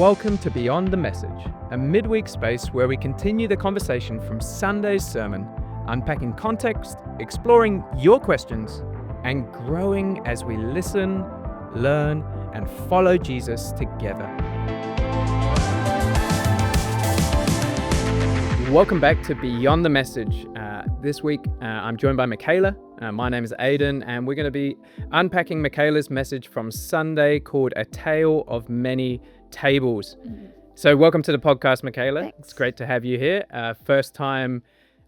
Welcome to Beyond the Message, a midweek space where we continue the conversation from Sunday's sermon, unpacking context, exploring your questions, and growing as we listen, learn, and follow Jesus together. Welcome back to Beyond the Message. This week, I'm joined by Mikayla. My name is Aidan, and we're going to be unpacking Mikayla's message from Sunday called A Tale of Many Tables. So welcome to the podcast, Mikayla. Thanks. It's great to have you here. First time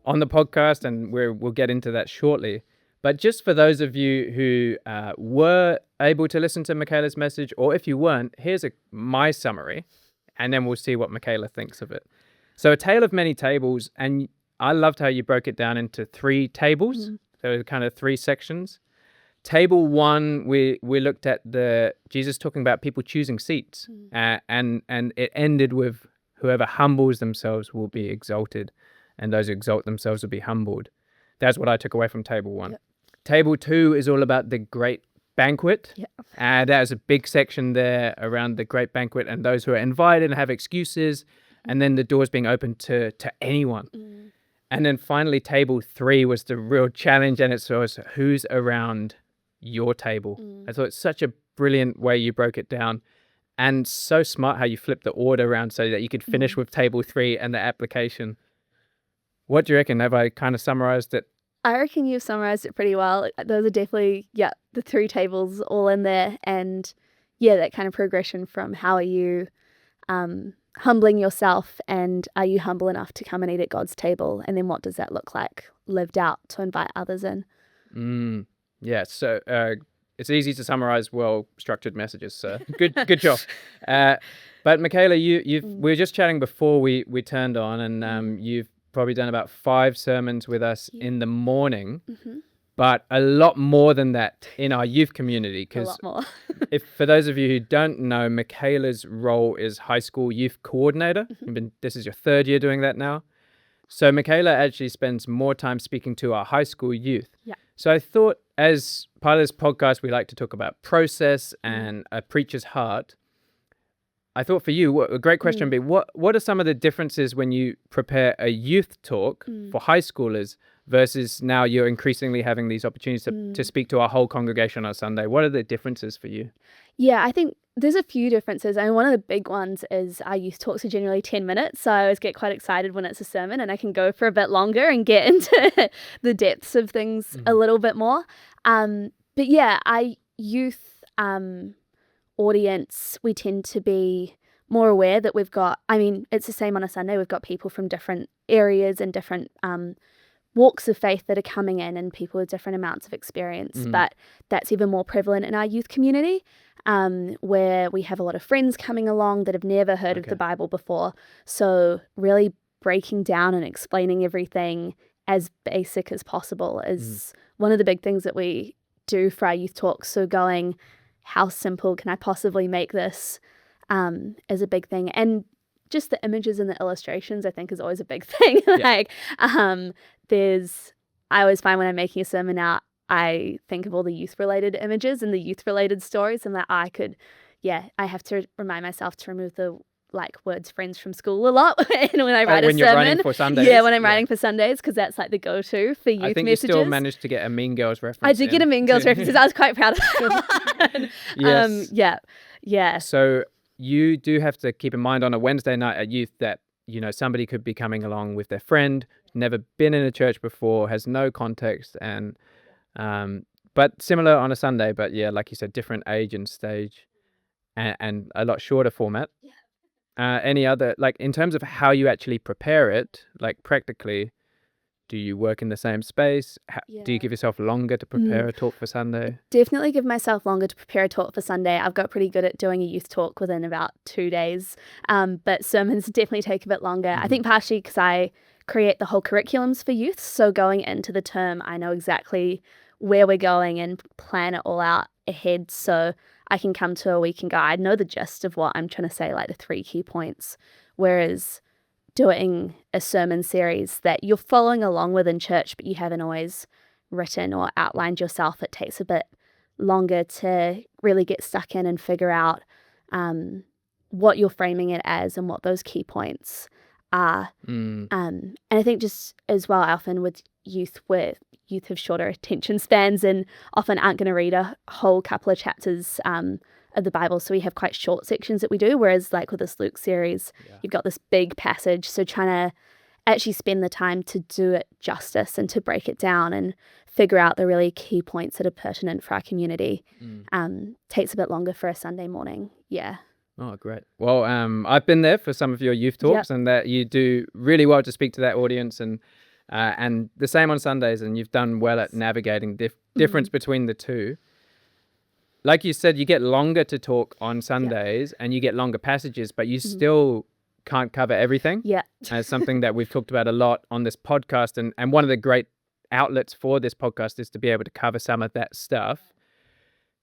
on the podcast, and we'll get into that shortly. But just for those of you who were able to listen to Mikayla's message, or if you weren't, here's my summary, and then we'll see what Mikayla thinks of it. So A Tale of Many Tables, and I loved how you broke it down into 3 tables. So kind of 3 sections. Table 1, we looked at Jesus talking about people choosing seats, and it ended with whoever humbles themselves will be exalted, and those who exalt themselves will be humbled. That's what I took away from table 1. Yep. Table 2 is all about the great banquet. Yep. And there's a big section there around the great banquet and those who are invited and have excuses, and then the doors being open to anyone. And then finally, table 3 was the real challenge, and it was who's around your table. I thought it's such a brilliant way you broke it down, and so smart how you flipped the order around so that you could finish with table 3 and the application. What do you reckon? Have I kind of summarized it? I reckon you've summarized it pretty well. Those are definitely, the 3 tables all in there, and that kind of progression from how are you humbling yourself, and are you humble enough to come and eat at God's table, and then what does that look like lived out to invite others in? So it's easy to summarize well-structured messages, so good job. But Mikayla, we were just chatting before we turned on, and you've probably done about 5 sermons with us in the morning, but a lot more than that in our youth community. A lot more. If for those of you who don't know, Mikayla's role is high school youth coordinator. This is your 3rd year doing that now. So Mikayla actually spends more time speaking to our high school youth. Yeah. So I thought, as part of this podcast, we like to talk about process and a preacher's heart. I thought for you, a great question would be, what are some of the differences when you prepare a youth talk for high schoolers versus now you're increasingly having these opportunities to speak to our whole congregation on Sunday? What are the differences for you? Yeah, I think there's a few differences. And one of the big ones is our youth talks are generally 10 minutes. So I always get quite excited when it's a sermon and I can go for a bit longer and get into the depths of things a little bit more. But our youth audience, we tend to be more aware that we've got, it's the same on a Sunday. We've got people from different areas and different walks of faith that are coming in, and people with different amounts of experience. But that's even more prevalent in our youth community, where we have a lot of friends coming along that have never heard of the Bible before. So really breaking down and explaining everything as basic as possible is one of the big things that we do for our youth talks. So going, how simple can I possibly make this, is a big thing. And just the images and the illustrations, I think, is always a big thing. I always find when I'm making a sermon out, I think of all the youth-related images and the youth-related stories, and that I have to remind myself to remove the words friends from school a lot when I write a sermon. When you're writing for Sundays? Yeah, when I'm writing for Sundays, because that's the go-to for youth messages. I think you still managed to get a Mean Girls reference. I did get a Mean Girls reference. I was quite proud of that. Yes. So you do have to keep in mind on a Wednesday night at youth that, somebody could be coming along with their friend, never been in a church before, has no context, and but similar on a Sunday, but like you said, different age and stage, and a lot shorter format. Any other, in terms of how you actually prepare it, practically, do you work in the same space? Do you give yourself longer to prepare a talk for Sunday? Definitely give myself longer to prepare a talk for Sunday. I've got pretty good at doing a youth talk within about 2 days, but sermons definitely take a bit longer. I think partially because I create the whole curriculums for youth, so going into the term, I know exactly where we're going and plan it all out ahead, so I can come to a week and go, I know the gist of what I'm trying to say, the 3 key points, whereas doing a sermon series that you're following along with in church, but you haven't always written or outlined yourself, it takes a bit longer to really get stuck in and figure out what you're framing it as and what those key points are. And I think just as well, often with youth, where youth have shorter attention spans and often aren't going to read a whole couple of chapters of the Bible. So we have quite short sections that we do, whereas like with this Luke series, you've got this big passage. So trying to actually spend the time to do it justice and to break it down and figure out the really key points that are pertinent for our community takes a bit longer for a Sunday morning. Yeah. Oh, great. Well, I've been there for some of your youth talks, and that you do really well to speak to that audience, and the same on Sundays, and you've done well at navigating difference between the two. Like you said, you get longer to talk on Sundays and you get longer passages, but you still can't cover everything. Yeah. It's something that we've talked about a lot on this podcast, and one of the great outlets for this podcast is to be able to cover some of that stuff.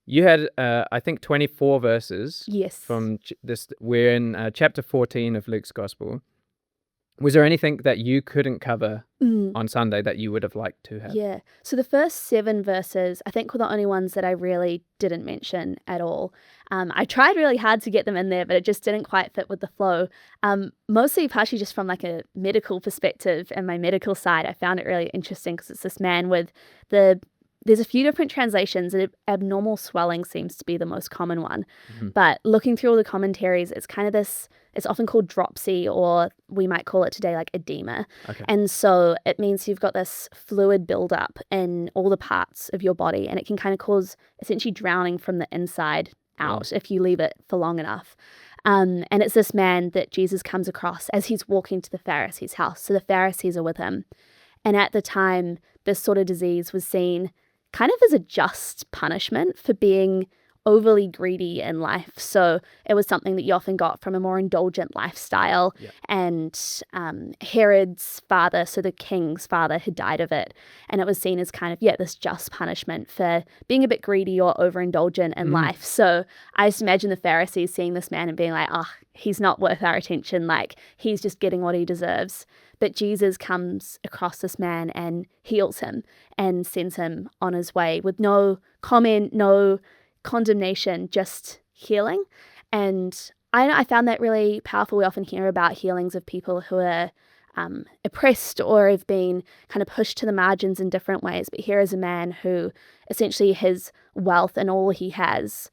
You had, I think, 24 verses. Yes. From this. We're in chapter 14 of Luke's Gospel. Was there anything that you couldn't cover on Sunday that you would have liked to have? Yeah. So the first 7 verses, I think, were the only ones that I really didn't mention at all. I tried really hard to get them in there, but it just didn't quite fit with the flow. Mostly partially just from like a medical perspective and my medical side. I found it really interesting because it's this man with there's a few different translations, and abnormal swelling seems to be the most common one. But looking through all the commentaries, it's kind of this, it's often called dropsy, or we might call it today like edema. Okay. And so it means you've got this fluid buildup in all the parts of your body, and it can kind of cause essentially drowning from the inside out if you leave it for long enough. And it's this man that Jesus comes across as he's walking to the Pharisees' house. So the Pharisees are with him. And at the time, this sort of disease was seen kind of as a just punishment for being overly greedy in life. So it was something that you often got from a more indulgent lifestyle. And Herod's father, so the king's father, had died of it. And it was seen as kind of, this just punishment for being a bit greedy or overindulgent in life. So I just imagine the Pharisees seeing this man and being like, he's not worth our attention. Like, he's just getting what he deserves. But Jesus comes across this man and heals him and sends him on his way with no comment, no condemnation, just healing. And I found that really powerful. We often hear about healings of people who are oppressed or have been kind of pushed to the margins in different ways. But here is a man who essentially his wealth and all he has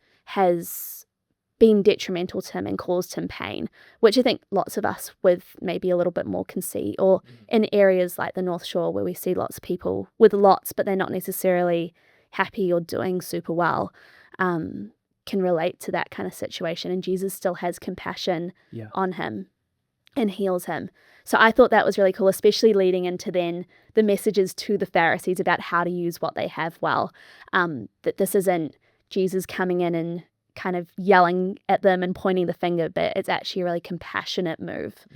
been detrimental to him and caused him pain, which I think lots of us with maybe a little bit more can see, or in areas like the North Shore where we see lots of people with lots, but they're not necessarily happy or doing super well, can relate to that kind of situation. And Jesus still has compassion on him and heals him. So I thought that was really cool, especially leading into then the messages to the Pharisees about how to use what they have well, that this isn't Jesus coming in and kind of yelling at them and pointing the finger, but it's actually a really compassionate move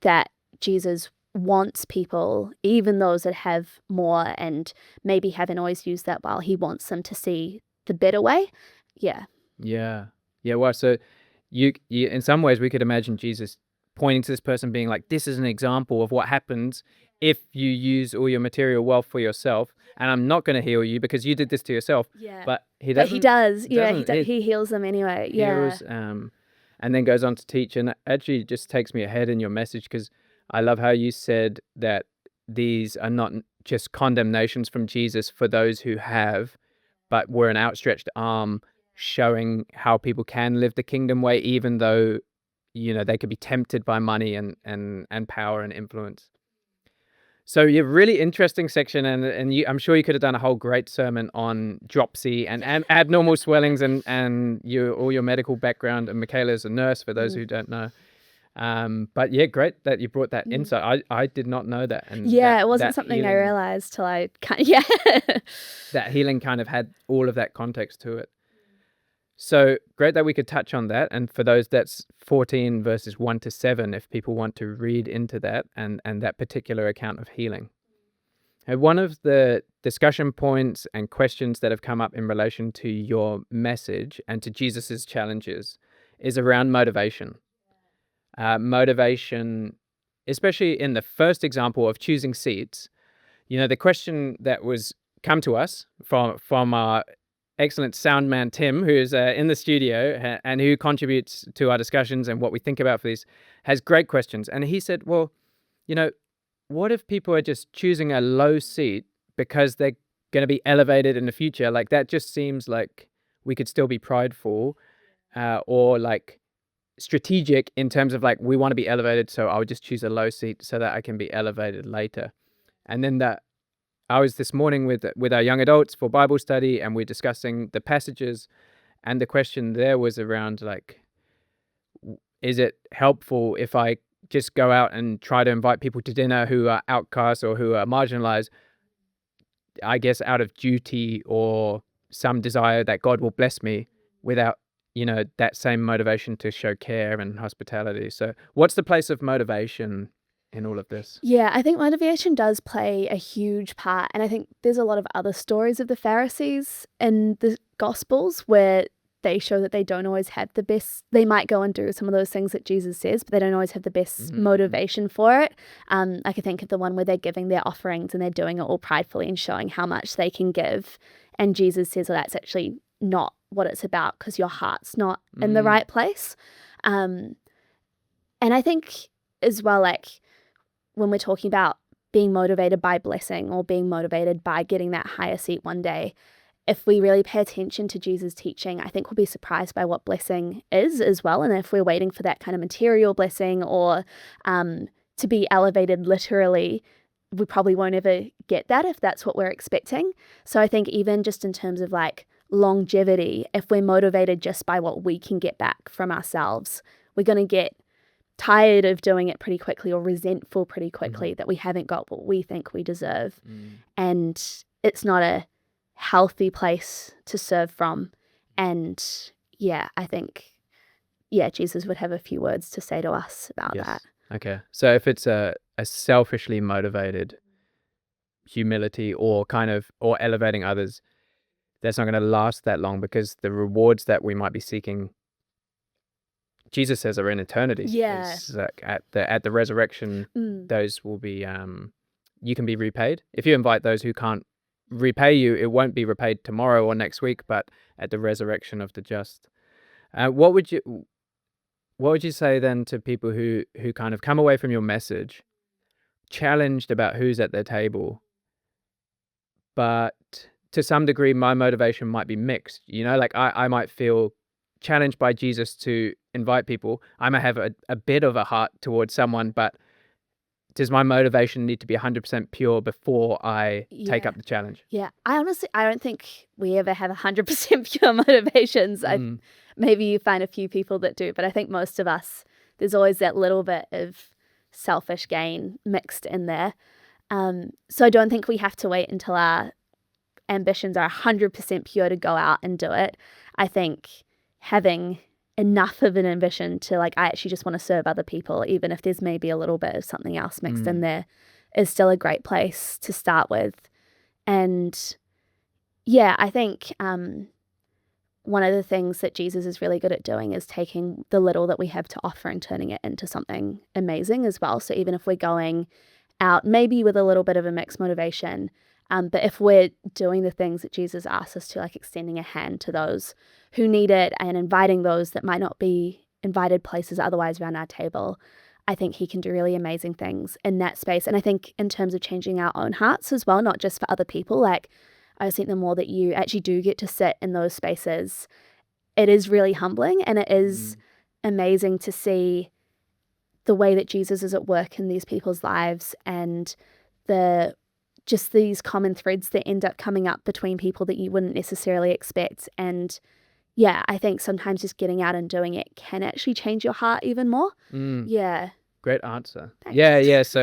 that Jesus wants people, even those that have more and maybe haven't always used that well, he wants them to see the better way. Well, so you in some ways we could imagine Jesus pointing to this person being like, this is an example of what happens if you use all your material wealth for yourself, and I'm not going to heal you because you did this to yourself. But he doesn't. But he does. He heals them anyway. Heals, and then goes on to teach, and actually just takes me ahead in your message, because I love how you said that these are not just condemnations from Jesus for those who have, but we're an outstretched arm showing how people can live the kingdom way, even though, they could be tempted by money and power and influence. So you have a really interesting section, and I'm sure you could have done a whole great sermon on dropsy and abnormal swellings and all your medical background. And Mikayla is a nurse, for those who don't know. But great that you brought that insight. I did not know that. And it wasn't something I realized till I that healing kind of had all of that context to it. So great that we could touch on that. And for those, that's 14 verses 1 to 7, if people want to read into that and that particular account of healing. And one of the discussion points and questions that have come up in relation to your message and to Jesus's challenges is around motivation. Motivation, especially in the first example of choosing seats. The question that was come to us from our excellent sound man, Tim, who's in the studio and who contributes to our discussions and what we think about for these, has great questions. And he said, well, what if people are just choosing a low seat because they're going to be elevated in the future? Like, that just seems like we could still be prideful or like strategic in terms of like, we want to be elevated, so I'll just choose a low seat so that I can be elevated later. And then I was this morning with our young adults for Bible study, and we're discussing the passages, and the question there was around like, is it helpful if I just go out and try to invite people to dinner who are outcasts or who are marginalized, I guess out of duty or some desire that God will bless me, without that same motivation to show care and hospitality? So what's the place of motivation in all of this? Yeah, I think motivation does play a huge part. And I think there's a lot of other stories of the Pharisees in the Gospels where they show that they don't always have the best. They might go and do some of those things that Jesus says, but they don't always have the best motivation for it. I can think of the one where they're giving their offerings and they're doing it all pridefully and showing how much they can give. And Jesus says, well, that's actually not what it's about, because your heart's not in the right place. And I think as well, like when we're talking about being motivated by blessing or being motivated by getting that higher seat one day, if we really pay attention to Jesus' teaching, I think we'll be surprised by what blessing is as well. And if we're waiting for that kind of material blessing or to be elevated literally, we probably won't ever get that if that's what we're expecting. So I think even just in terms of like longevity, if we're motivated just by what we can get back from ourselves, we're going to get tired of doing it pretty quickly or resentful pretty quickly that we haven't got what we think we deserve. And it's not a healthy place to serve from. And I think Jesus would have a few words to say to us about that. Okay, so if it's a selfishly motivated humility or elevating others, that's not going to last that long, because the rewards that we might be seeking, Jesus says, are in eternity. It's like at the resurrection, those will be you can be repaid. If you invite those who can't repay you, it won't be repaid tomorrow or next week, but at the resurrection of the just. What would you say then to people who kind of come away from your message challenged about who's at their table, but to some degree my motivation might be mixed? Like I might feel challenged by Jesus to invite people. I might have a bit of a heart towards someone, but does my motivation need to be 100% pure before I take up the challenge? Yeah, I don't think we ever have 100% pure motivations. Maybe you find a few people that do, but I think most of us, there's always that little bit of selfish gain mixed in there. So I don't think we have to wait until our ambitions are 100% pure to go out and do it. I think having enough of an ambition to I actually just want to serve other people, even if there's maybe a little bit of something else mixed in there, is still a great place to start with. And I think one of the things that Jesus is really good at doing is taking the little that we have to offer and turning it into something amazing as well. So even if we're going out maybe with a little bit of a mixed motivation, but if we're doing the things that Jesus asks us to, like extending a hand to those who need it and inviting those that might not be invited places otherwise around our table, I think he can do really amazing things in that space. And I think in terms of changing our own hearts as well, not just for other people, like I think the more that you actually do get to sit in those spaces, it is really humbling, and it is amazing to see the way that Jesus is at work in these people's lives, and just these common threads that end up coming up between people that you wouldn't necessarily expect. And I think sometimes just getting out and doing it can actually change your heart even more. Great answer. Thanks.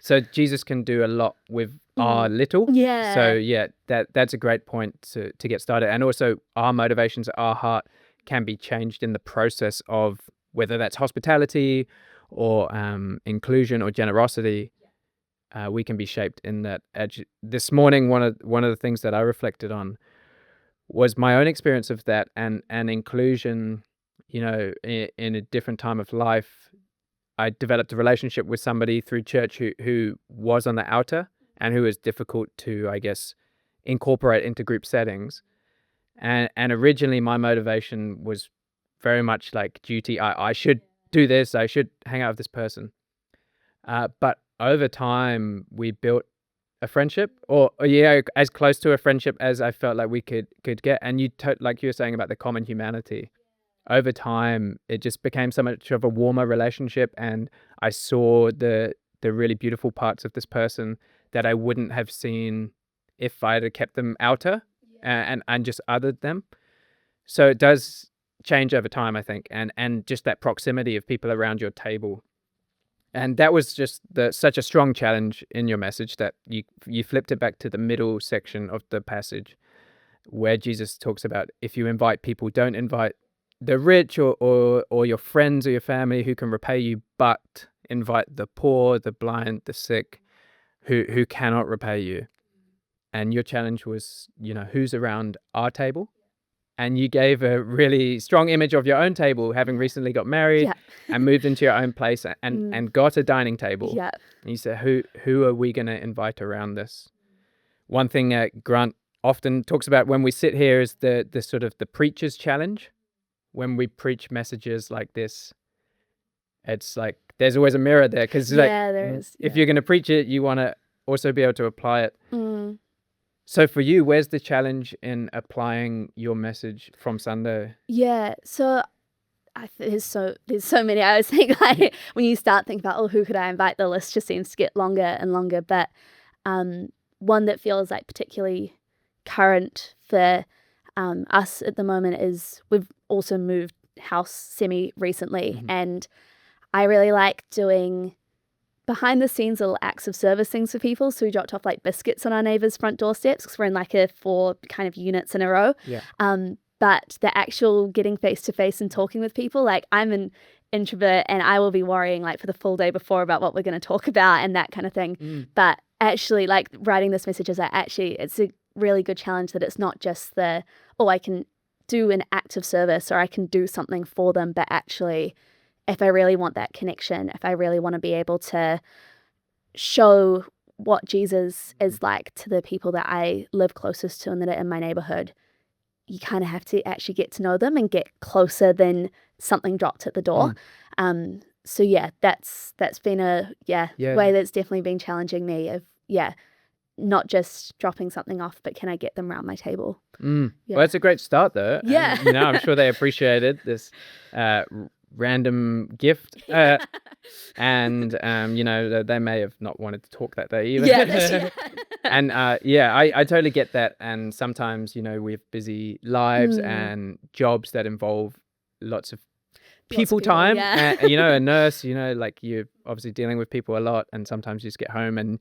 So Jesus can do a lot with our little. So that's a great point to get started. And also our motivations, our heart can be changed in the process of whether that's hospitality or inclusion or generosity. We can be shaped in that edge. This morning, one of the things that I reflected on was my own experience of that and inclusion. In a different time of life, I developed a relationship with somebody through church who was on the outer and who was difficult to, I guess, incorporate into group settings. And originally my motivation was very much like duty. I should do this. I should hang out with this person. But over time, we built a friendship, or as close to a friendship as I felt like we could get. And like you were saying about the common humanity, over time, it just became so much of a warmer relationship, and I saw the really beautiful parts of this person that I wouldn't have seen if I had kept them outer and just othered them. So it does change over time, I think, and just that proximity of people around your table. And that was just such a strong challenge in your message that you flipped it back to the middle section of the passage where Jesus talks about if you invite people, don't invite the rich or your friends or your family who can repay you, but invite the poor, the blind, the sick, who cannot repay you. And your challenge was, who's around our table? And you gave a really strong image of your own table, having recently got married and moved into your own place and got a dining table. Yeah. And you said, who are we going to invite around this? One thing Grant often talks about when we sit here is the sort of the preacher's challenge. When we preach messages like this, it's like there's always a mirror there, because there is. If you're going to preach it, you want to also be able to apply it. So for you, where's the challenge in applying your message from Sunday? Yeah, so there's so many. I was thinking, like, when you start thinking about, who could I invite, the list just seems to get longer and longer. But one that feels like particularly current for us at the moment is we've also moved house semi-recently, and I really like doing behind the scenes little acts of service things for people. So we dropped off like biscuits on our neighbours' front doorsteps because we're in like a 4 kind of units in a row. Yeah. But the actual getting face to face and talking with people, like I'm an introvert and I will be worrying like for the full day before about what we're going to talk about and that kind of thing. But actually, like, writing this message is it's a really good challenge that it's not just I can do an act of service or I can do something for them, but actually, if I really want that connection, if I really want to be able to show what Jesus is like to the people that I live closest to and that are in my neighborhood, you kind of have to actually get to know them and get closer than something dropped at the door. So yeah, that's been a way that's definitely been challenging me of not just dropping something off, but can I get them around my table? Well, it's a great start though. Yeah. And, I'm sure they appreciated this random gift. And they may have not wanted to talk that day either. And I totally get that. And sometimes, we have busy lives and jobs that involve lots of people time. And, a nurse, like you're obviously dealing with people a lot, and sometimes you just get home and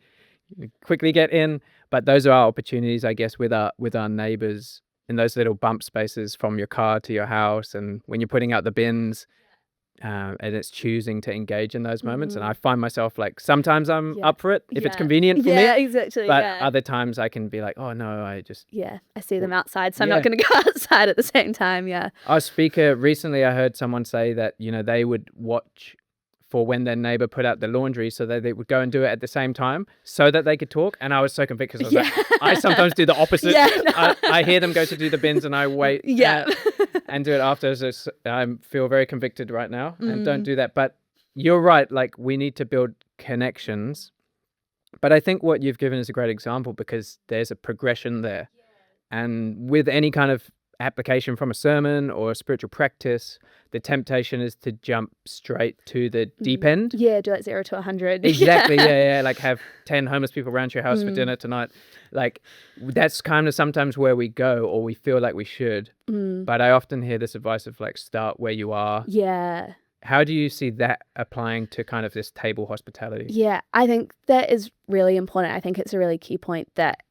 you quickly get in. But those are our opportunities, I guess, with our neighbors in those little bump spaces from your car to your house, and when you're putting out the bins. And it's choosing to engage in those moments. And I find myself like sometimes I'm up for it if it's convenient for me. Yeah, exactly. But other times I can be like, oh no, I see them outside, so I'm not going to go outside at the same time. Our speaker recently, I heard someone say that they would watch for when their neighbor put out the laundry so that they would go and do it at the same time so that they could talk. And I was so convicted because I was like, I sometimes do the opposite. I hear them go to do the bins and I wait and do it after. So I feel very convicted right now and don't do that. But you're right. Like, we need to build connections. But I think what you've given is a great example because there's a progression there. And with any kind of application from a sermon or a spiritual practice, the temptation is to jump straight to the deep end. Do like 0 to 100. Exactly. Like have 10 homeless people around your house for dinner tonight. Like, that's kind of sometimes where we go, or we feel like we should. But I often hear this advice of like, start where you are. How do you see that applying to kind of this table hospitality? I think that is really important. I think it's a really key point that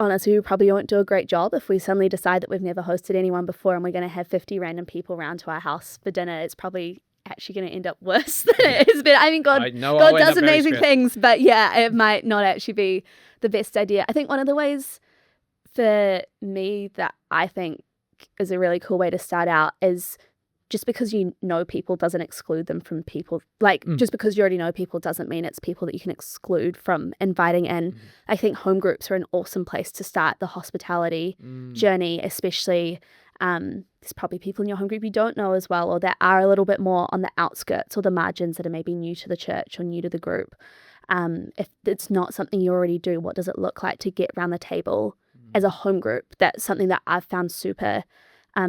honestly, we probably won't do a great job if we suddenly decide that we've never hosted anyone before and we're going to have 50 random people around to our house for dinner. It's probably actually going to end up worse than it has been. I mean, God does amazing things, but it might not actually be the best idea. I think one of the ways for me that I think is a really cool way to start out is just because you know people doesn't exclude them from people. Like, just because you already know people doesn't mean it's people that you can exclude from inviting in. I think home groups are an awesome place to start the hospitality journey, especially there's probably people in your home group you don't know as well, or that are a little bit more on the outskirts or the margins that are maybe new to the church or new to the group. If it's not something you already do, what does it look like to get around the table as a home group? That's something that I've found super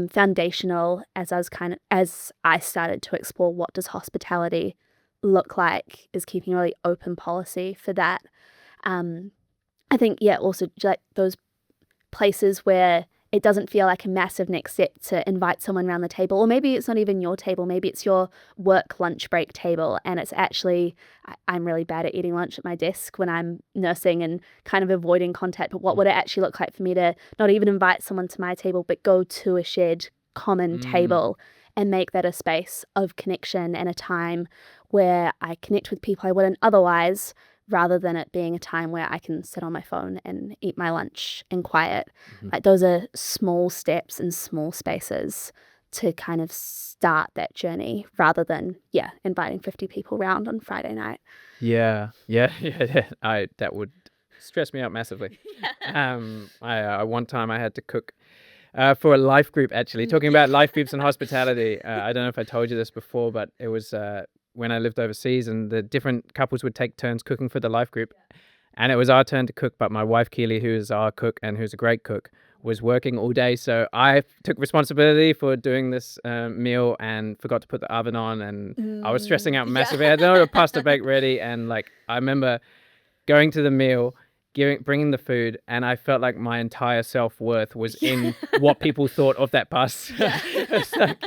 foundational as I started to explore what does hospitality look like, is keeping a really open policy for that. I think, also like those places where it doesn't feel like a massive next step to invite someone around the table, or maybe it's not even your table, maybe it's your work lunch break table, and it's actually, I'm really bad at eating lunch at my desk when I'm nursing and kind of avoiding contact, but what would it actually look like for me to not even invite someone to my table, but go to a shared common table and make that a space of connection and a time where I connect with people I wouldn't otherwise, rather than it being a time where I can sit on my phone and eat my lunch in quiet. Like, those are small steps and small spaces to kind of start that journey, rather than, inviting 50 people round on Friday night. Yeah. That would stress me out massively. One time I had to cook for a life group, actually. Talking about life groups and hospitality, I don't know if I told you this before, but it was when I lived overseas, and the different couples would take turns cooking for the life group. And it was our turn to cook, but my wife, Keely, who is our cook and who's a great cook, was working all day. So I took responsibility for doing this meal and forgot to put the oven on. And I was stressing out massively. I had no pasta bake ready. And like, I remember going to the meal, bringing the food, and I felt like my entire self-worth was in what people thought of that pasta. It's like,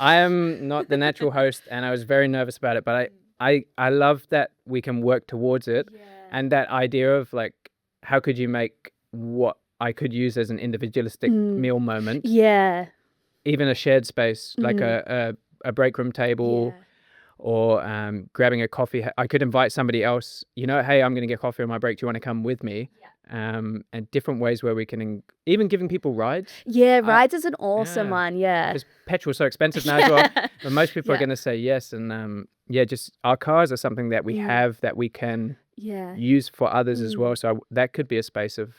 I am not the natural host, and I was very nervous about it, but I love that we can work towards it. And that idea of like, how could you make what I could use as an individualistic meal moment, even a shared space, like a break room table, or grabbing a coffee. I could invite somebody else, hey, I'm going to get coffee on my break. Do you want to come with me? And different ways where we can, even giving people rides. Rides is an awesome one. Because petrol's so expensive now as well. But most people are going to say yes. And just our cars are something that we have that we can use for others as well. So that could be a space of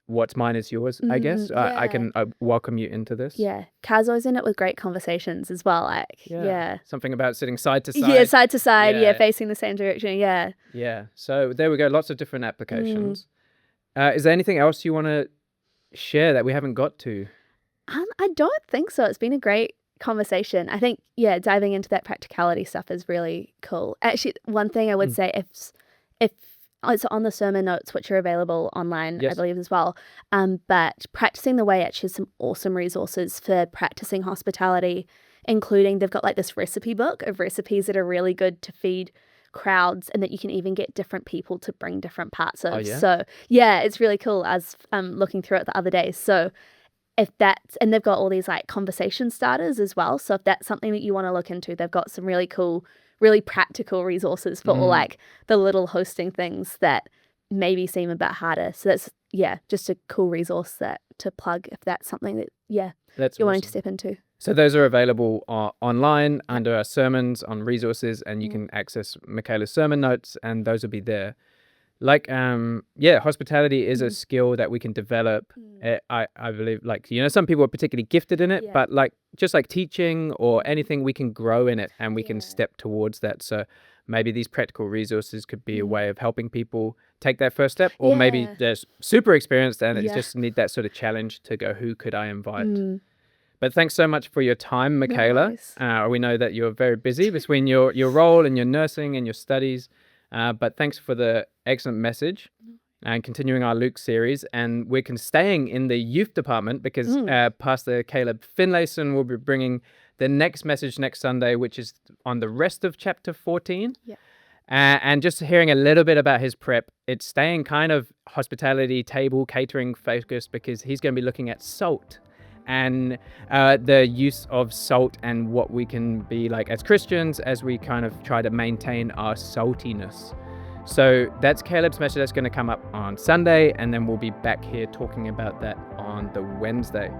what's mine is yours, I guess. I can welcome you into this. Cars always end up with great conversations as well. Like, something about sitting side to side. Side to side, facing the same direction. So there we go. Lots of different applications. Is there anything else you want to share that we haven't got to? I don't think so. It's been a great conversation. I think, diving into that practicality stuff is really cool. Actually, one thing I would say, if it's on the sermon notes, which are available online, I believe, as well. But Practicing the Way actually has some awesome resources for practicing hospitality, including they've got like this recipe book of recipes that are really good to feed crowds, and that you can even get different people to bring different parts of. So it's really cool. I was looking through it the other day. So and they've got all these like conversation starters as well. So if that's something that you want to look into, they've got some really cool, really practical resources for all like the little hosting things that maybe seem a bit harder. So that's just a cool resource to plug if that's something that that's you're wanting to step into. So those are available online under our sermons on resources, and you can access Mikayla's sermon notes, and those will be there. Like, hospitality is a skill that we can develop. I believe, like, some people are particularly gifted in it, but like, just like teaching or anything, we can grow in it and we can step towards that. So maybe these practical resources could be a way of helping people take that first step, or maybe they're super experienced and it just need that sort of challenge to go, who could I invite? But thanks so much for your time, Mikayla. Nice. We know that you're very busy between your role and your nursing and your studies. But thanks for the excellent message and continuing our Luke series. And we're staying in the youth department because Pastor Caleb Finlayson will be bringing the next message next Sunday, which is on the rest of chapter 14. And just hearing a little bit about his prep, it's staying kind of hospitality, table, catering focused, because he's going to be looking at salt and the use of salt and what we can be like as Christians as we kind of try to maintain our saltiness. So that's Caleb's message that's going to come up on Sunday, and then we'll be back here talking about that on the Wednesday.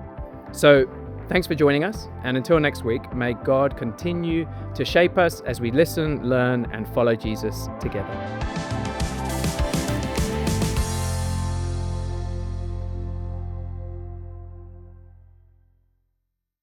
So Thanks for joining us. And until next week, may God continue to shape us as we listen, learn, and follow Jesus together.